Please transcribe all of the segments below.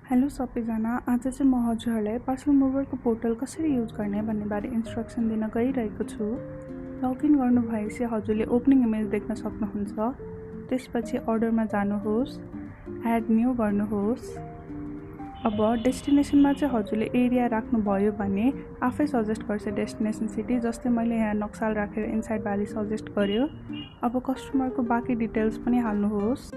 Hello सबैजना, आज चाहिँ म हजुरहरूलाई पार्सल मुभरको पोर्टल कसरी युज गर्ने भन्ने बारे इन्स्ट्रक्सन दिन गइरहेको छु। लगइन गर्नुभएपछि हजुरले ओपनिङ इमेज देख्न सक्नुहुन्छ। त्यसपछि अर्डरमा जानुहोस्, एड न्यू गर्नुहोस्। अब डेस्टिनेसनमा चाहिँ हजुरले एरिया राख्नुभयो भने आफै सजेस्ट गर्छ डेस्टिनेसन सिटी। जस्तै मैले यहाँ नक्साल राखेर इनसाइड भ्याली सजेस्ट गर्यो। अब कस्टमरको बाँकी डिटेल्स पनि हाल्नुहोस्।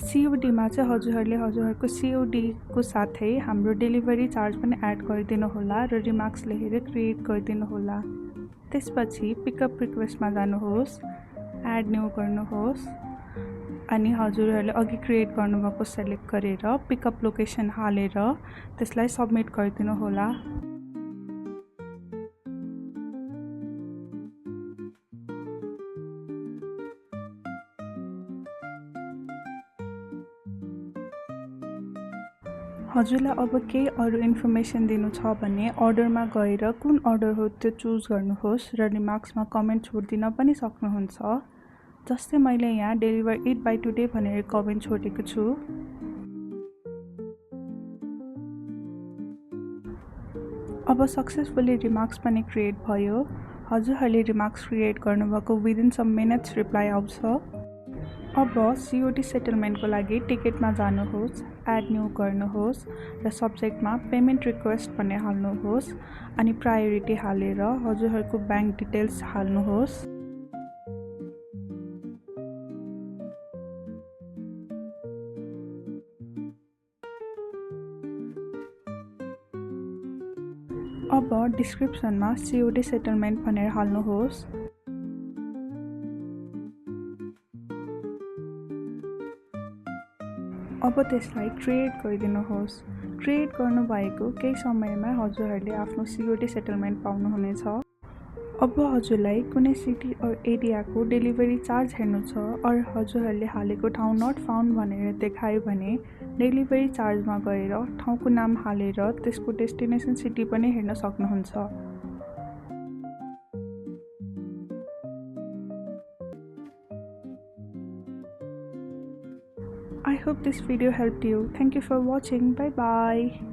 सीओडीमा चाहिँ हजुरहरूले हजुरहरूको सीओडीको साथै हाम्रो डेलिभरी चार्ज पनि एड गरिदिनु होला र रिमार्क्स लेखेर क्रिएट गरिदिनु होला। त्यसपछि पिकअप रिक्वेस्टमा जानुहोस्, एड न्यू गर्नुहोस् अनि हजुरहरूले अघि क्रिएट गर्नुभएको सेलेक्ट गरेर पिकअप लोकेसन हालेर त्यसलाई सबमिट गरिदिनु होला। हजुरलाई अब केही अरू इन्फर्मेसन दिनु छ भने अर्डरमा गएर कुन अर्डर हो त्यो चुज गर्नुहोस् र रिमार्क्समा कमेन्ट छोडिदिन पनि सक्नुहुन्छ। जस्तै मैले यहाँ डेलिभर इट बाई टुडे भनेर कमेन्ट छोडेको छु। अब सक्सेसफुली रिमार्क्स पनि क्रिएट भयो। हजुरहरूले रिमार्क्स क्रिएट गर्नुभएको विदिन सम मिनट्स रिप्लाई आउँछ। अब सीओडी सेटलमेन्टको लागि टिकटमा जानुहोस्, एड न्यू गर्नुहोस् र सब्जेक्टमा पेमेन्ट रिक्वेस्ट भन्ने हाल्नुहोस् अनि प्रायोरिटी हालेर हजुरहरूको ब्याङ्क डिटेल्स हाल्नुहोस्। अब डिस्क्रिप्सनमा सीओडी सेटलमेन्ट भनेर हाल्नुहोस्। अब त्यसलाई क्रिएट गरिदिनुहोस्। क्रिएट गर्नुभएको केही समयमा हजुरहरूले आफ्नो सीओडी सेटलमेन्ट पाउनुहुनेछ। अब हजुरलाई कुनै सिटी एरियाको डेलिभरी चार्ज हेर्नु छ र हजुरहरूले हालेको ठाउँ नट फाउन्ड भनेर देखायो भने डेलिभरी चार्जमा गएर ठाउँको नाम हालेर त्यसको डेस्टिनेसन सिटी पनि हेर्न सक्नुहुन्छ। I hope this video helped you. Thank you for watching. Bye bye.